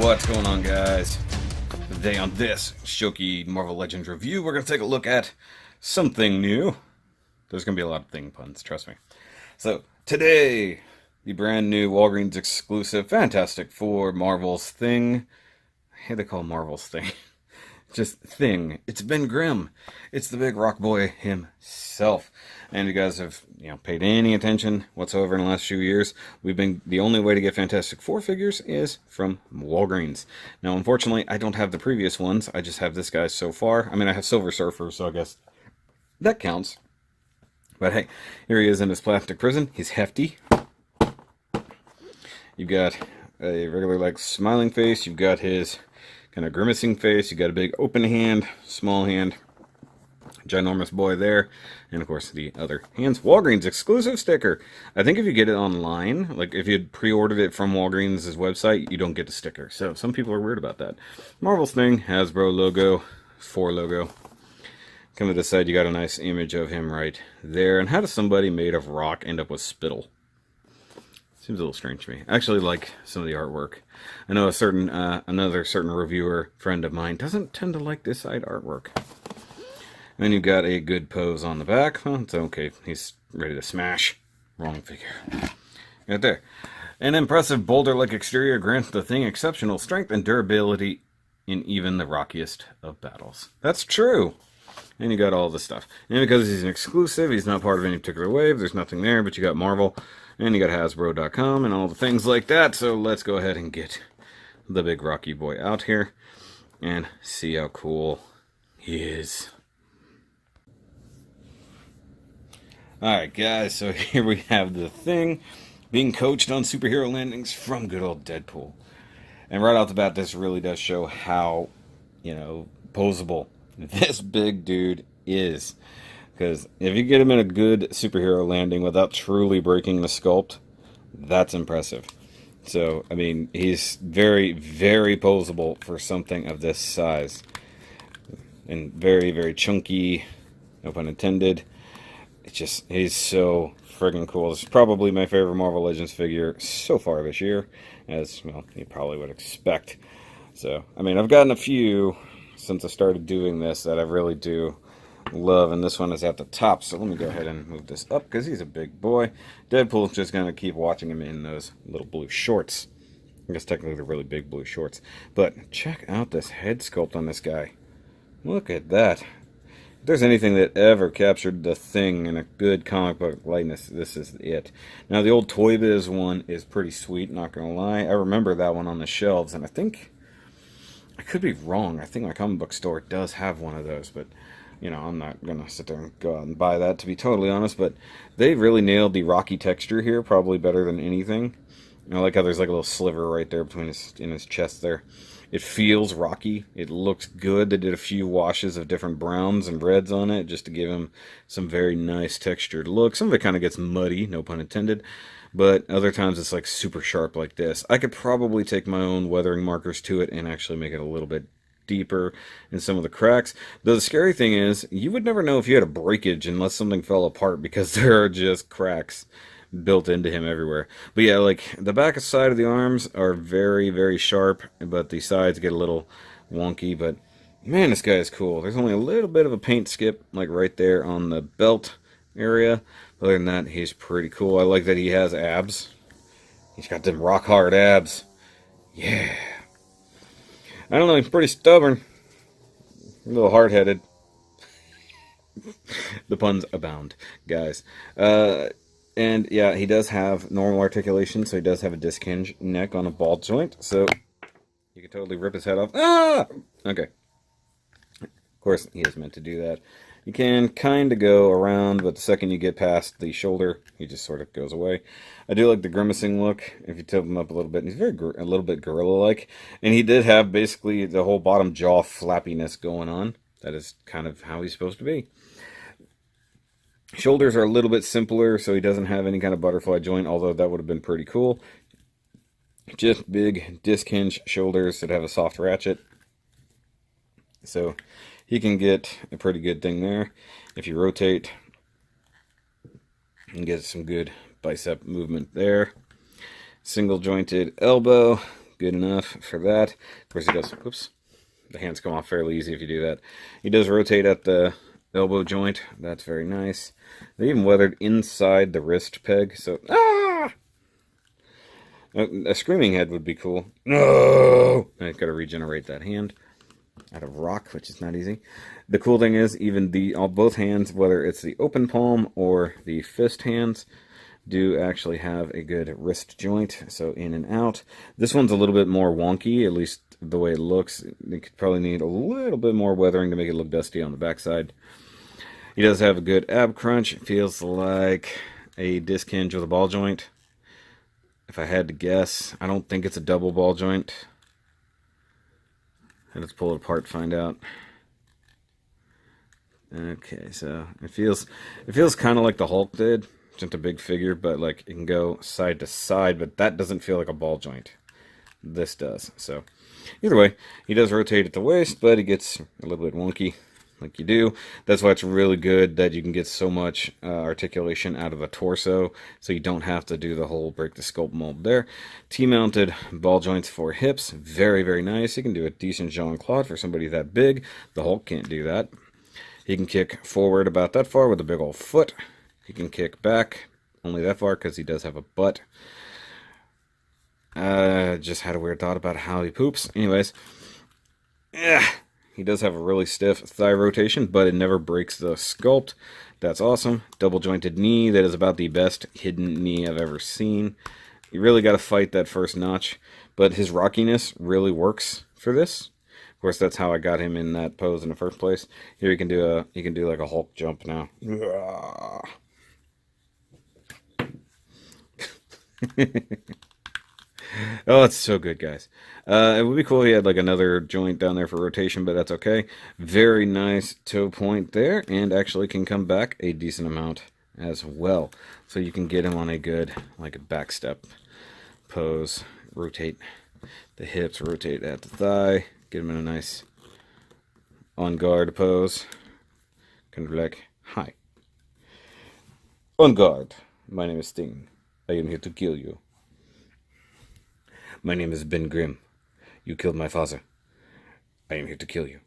What's going on, guys? Today on this Shoky Marvel Legends review, we're going to take a look at something new. There's going to be a lot of thing puns, trust me. So, today, the brand new Walgreens exclusive Fantastic Four Marvel's Thing. Hey, they call Marvel's Thing. Just Thing. It's Ben Grimm. It's the big rock boy himself. And you guys have, paid any attention whatsoever in the last few years, the only way to get Fantastic Four figures is from Walgreens. Now, unfortunately, I don't have the previous ones. I just have this guy so far. I mean, I have Silver Surfer, so I guess that counts. But hey, here he is in his plastic prison. He's hefty. You've got a regular, smiling face. You've got his kind of grimacing face. You've got a big open hand, small hand, ginormous boy there, and of course the other hands. Walgreens exclusive sticker. I think if you get it online, like if you pre-ordered it from Walgreens' website, you don't get the sticker. So some people are weird about that. Marvel's Thing, Hasbro logo, 4 logo. Come to this side, you got a nice image of him right there. And how does somebody made of rock end up with spittle? Seems a little strange to me. I actually like some of the artwork. I know another certain reviewer friend of mine doesn't tend to like this side artwork. Then you've got a good pose on the back. Well, it's okay. He's ready to smash. Wrong figure. Right there. An impressive boulder-like exterior grants the Thing exceptional strength and durability in even the rockiest of battles. That's true. And you got all the stuff. And because he's an exclusive, he's not part of any particular wave. There's nothing there, but you got Marvel. And you got Hasbro.com and all the things like that. So let's go ahead and get the big rocky boy out here and see how cool he is. Alright guys, so here we have the Thing being coached on superhero landings from good old Deadpool. And right off the bat, this really does show how, posable this big dude is. Because if you get him in a good superhero landing without truly breaking the sculpt, that's impressive. So, I mean, he's very, very posable for something of this size. And very, very chunky, no pun intended. He's so friggin' cool. This is probably my favorite Marvel Legends figure so far this year, as, well, you probably would expect. So, I mean, I've gotten a few since I started doing this that I really do love, and this one is at the top, so let me go ahead and move this up, because he's a big boy. Deadpool's just going to keep watching him in those little blue shorts. I guess technically they're really big blue shorts. But check out this head sculpt on this guy. Look at that. If there's anything that ever captured the Thing in a good comic book likeness, this is it. Now, the old Toy Biz one is pretty sweet, not going to lie. I remember that one on the shelves, and I think, I could be wrong, I think my comic book store does have one of those, but, I'm not going to sit there and go out and buy that, to be totally honest, but they really nailed the rocky texture here, probably better than anything. I like how there's like a little sliver right there between his chest there. It feels rocky. It looks good. They did a few washes of different browns and reds on it just to give him some very nice textured look. Some of it kind of gets muddy, no pun intended, but other times it's like super sharp like this. I could probably take my own weathering markers to it and actually make it a little bit deeper in some of the cracks. Though the scary thing is, you would never know if you had a breakage unless something fell apart, because there are just cracks built into him everywhere. But yeah, like the back side of the arms are very, very sharp, but the sides get a little wonky. But man, this guy is cool. There's only a little bit of a paint skip, like right there on the belt area. Other than that, he's pretty cool. I like that he has abs. He's got them rock hard abs. Yeah. I don't know, he's pretty stubborn. A little hard-headed. The puns abound, guys. And yeah, he does have normal articulation, so he does have a disc hinge neck on a ball joint, so you can totally rip his head off. Ah! Okay. Of course, he is meant to do that. You can kind of go around, but the second you get past the shoulder, he just sort of goes away. I do like the grimacing look, if you tilt him up a little bit. He's a little bit gorilla-like, and he did have basically the whole bottom jaw flappiness going on. That is kind of how he's supposed to be. Shoulders are a little bit simpler, so he doesn't have any kind of butterfly joint, although that would have been pretty cool. Just big disc hinge shoulders that have a soft ratchet. So he can get a pretty good thing there. If you rotate, and get some good bicep movement there. Single jointed elbow, good enough for that. Of course, he does, oops, the hands come off fairly easy if you do that. He does rotate at the elbow joint. That's very nice. They even weathered inside the wrist peg, so, a screaming head would be cool. No! I gotta regenerate that hand out of rock, which is not easy. The cool thing is, even both hands, whether it's the open palm or the fist hands, do actually have a good wrist joint, so in and out. This one's a little bit more wonky, at least the way it looks. It could probably need a little bit more weathering to make it look dusty on the backside. He does have a good ab crunch. It feels like a disc hinge with a ball joint. If I had to guess, I don't think it's a double ball joint. Let's pull it apart to find out. Okay, so it feels kind of like the Hulk did. Just a big figure, but like it can go side to side, but that doesn't feel like a ball joint. This does. So either way, he does rotate at the waist, but he gets a little bit wonky, like you do. That's why it's really good that you can get so much articulation out of the torso, so you don't have to do the whole break the sculpt mold there. T-mounted ball joints for hips, very, very nice. You can do a decent Jean-Claude for somebody that big. The Hulk can't do that. He can kick forward about that far with a big old foot. He can kick back only that far because he does have a butt. Just had a weird thought about how he poops. Anyways, he does have a really stiff thigh rotation, but it never breaks the sculpt. That's awesome. Double jointed knee. That is about the best hidden knee I've ever seen. You really got to fight that first notch, but his rockiness really works for this. Of course, that's how I got him in that pose in the first place. Here he can do like a Hulk jump now. Oh, it's so good, guys. It would be cool if he had like another joint down there for rotation, but that's okay. Very nice toe point there, and actually can come back a decent amount as well. So you can get him on a good, like a back step pose. Rotate the hips, rotate at the thigh, get him in a nice on guard pose. Kind of like, hi. On guard. My name is Sting. I am here to kill you. My name is Ben Grimm. You killed my father. I am here to kill you.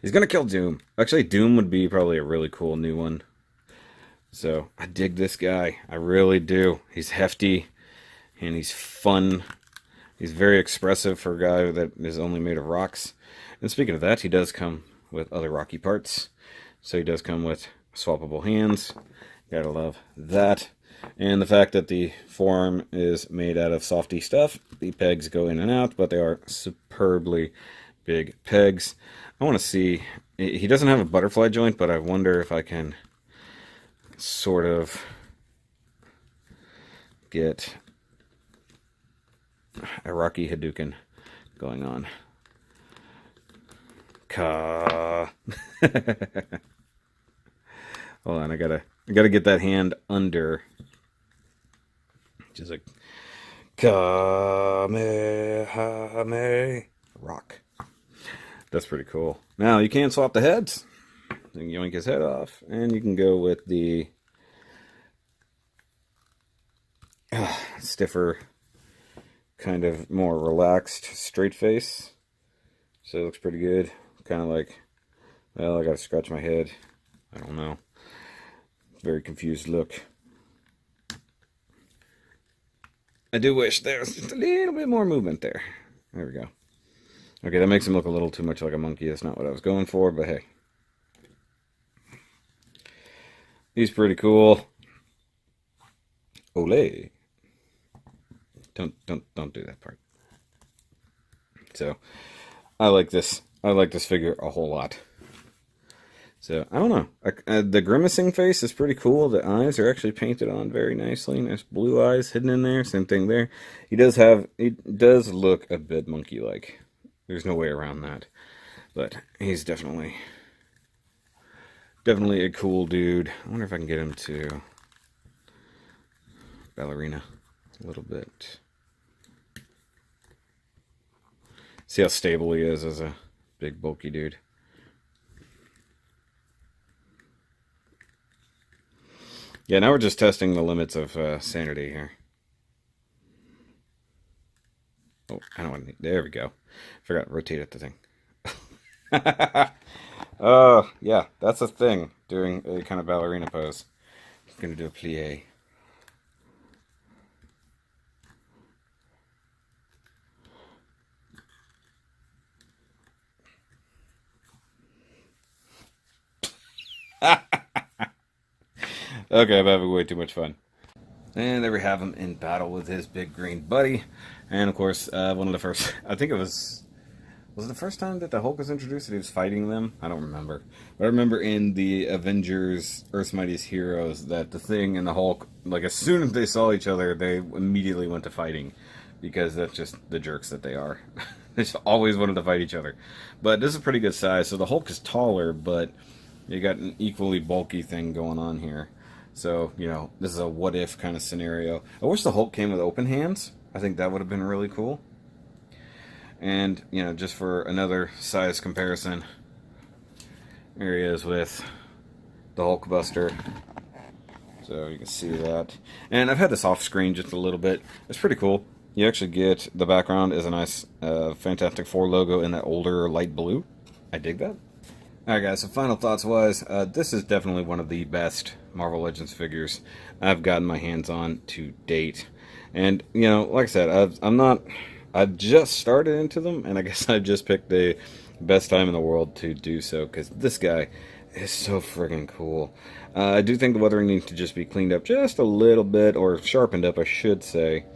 He's gonna kill Doom. Actually, Doom would be probably a really cool new one. So, I dig this guy. I really do. He's hefty, and he's fun. He's very expressive for a guy that is only made of rocks. And speaking of that, he does come with other rocky parts. So he does come with swappable hands. Gotta love that. And the fact that the forearm is made out of softy stuff. The pegs go in and out, but they are superbly big pegs. I want to see... He doesn't have a butterfly joint, but I wonder if I can sort of get a Rocky Hadouken going on. Ka. Hold on, I gotta get that hand under. Just like Kamehame rock. That's pretty cool. Now you can swap the heads. You can yoink his head off, and you can go with the stiffer, kind of more relaxed straight face. So it looks pretty good. Kind of like, well, I gotta scratch my head. I don't know. Very confused look. I do wish there was just a little bit more movement there. There we go. Okay, that makes him look a little too much like a monkey. That's not what I was going for, but hey. He's pretty cool. Olay. Don't do that part. So, I like this. I like this figure a whole lot. So, I don't know. The grimacing face is pretty cool. The eyes are actually painted on very nicely. Nice blue eyes hidden in there. Same thing there. He does look a bit monkey-like. There's no way around that. But he's definitely a cool dude. I wonder if I can get him to ballerina a little bit. See how stable he is as a big bulky dude. Yeah, now we're just testing the limits of sanity here. Oh, I don't want to. There we go. Forgot to rotate at the thing. Yeah, that's a thing. Doing a kind of ballerina pose. I'm gonna do a plie. Okay, I'm having way too much fun. And there we have him in battle with his big green buddy. And of course, one of the first, I think it was it the first time that the Hulk was introduced that he was fighting them? I don't remember. But I remember in the Avengers Earth's Mightiest Heroes that the Thing and the Hulk, like as soon as they saw each other, they immediately went to fighting. Because that's just the jerks that they are. They just always wanted to fight each other. But this is a pretty good size. So the Hulk is taller, but you got an equally bulky thing going on here. So, this is a what if kind of scenario. I wish the Hulk came with open hands. I think that would have been really cool. And, just for another size comparison, here he is with the Hulkbuster. So you can see that. And I've had this off screen just a little bit. It's pretty cool. You actually get, the background is a nice Fantastic Four logo in that older light blue. I dig that. Alright guys, so final thoughts wise, this is definitely one of the best Marvel Legends figures I've gotten my hands on to date. And, like I said, I've just started into them, and I guess I've just picked the best time in the world to do so, because this guy is so friggin' cool. I do think the weathering needs to just be cleaned up just a little bit, or sharpened up, I should say.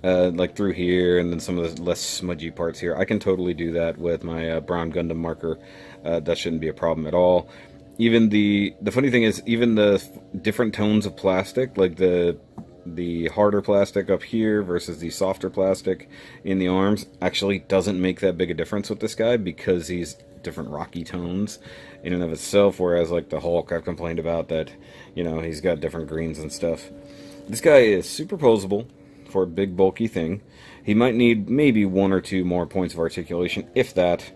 Like through here, and then some of the less smudgy parts here. I can totally do that with my Brown Gundam marker. That shouldn't be a problem at all. Even the funny thing is, even the different tones of plastic, like the harder plastic up here versus the softer plastic in the arms, actually doesn't make that big a difference with this guy because he's different rocky tones in and of itself. Whereas like the Hulk, I've complained about that, he's got different greens and stuff. This guy is superposable for a big bulky thing. He might need maybe 1 or 2 more points of articulation, if that.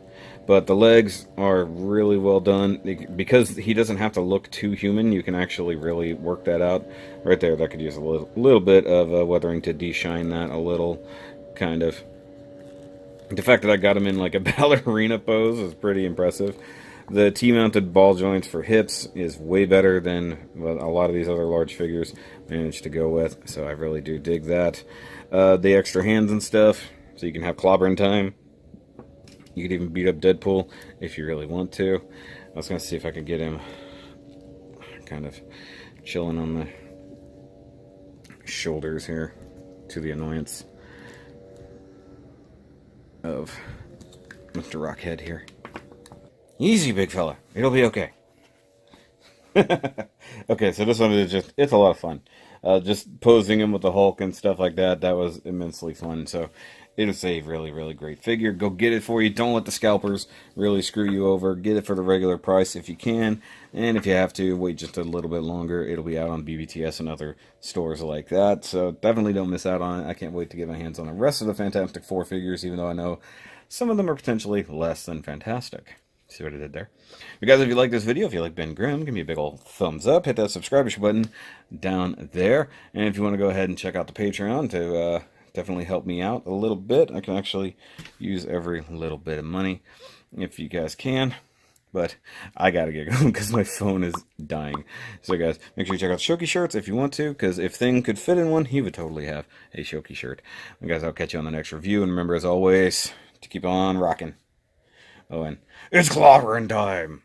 But the legs are really well done. Because he doesn't have to look too human, you can actually really work that out. Right there, that could use a little bit of weathering to de-shine that a little, kind of. The fact that I got him in like a ballerina pose is pretty impressive. The T-mounted ball joints for hips is way better than a lot of these other large figures managed to go with, so I really do dig that. The extra hands and stuff, so you can have clobbering time. You could even beat up Deadpool if you really want to. I was going to see if I could get him kind of chilling on the shoulders here, to the annoyance of Mr. Rockhead here. Easy, big fella. It'll be okay. Okay, so this one is it's a lot of fun. Just posing him with the Hulk and stuff like that, that was immensely fun. So it is a really, really great figure. Go get it for you. Don't let the scalpers really screw you over. Get it for the regular price if you can. And if you have to, wait just a little bit longer. It'll be out on BBTS and other stores like that. So definitely don't miss out on it. I can't wait to get my hands on the rest of the Fantastic Four figures, even though I know some of them are potentially less than fantastic. See what I did there? You guys, if you like this video, if you like Ben Grimm, give me a big old thumbs up. Hit that subscribe button down there. And if you want to go ahead and check out the Patreon to definitely help me out a little bit. I can actually use every little bit of money if you guys can. But I gotta get going because my phone is dying. So guys, make sure you check out Shoky shirts if you want to, because if Thing could fit in one, he would totally have a Shoky shirt. And guys, I'll catch you on the next review. And remember, as always, to keep on rocking. Oh, and it's clobbering time.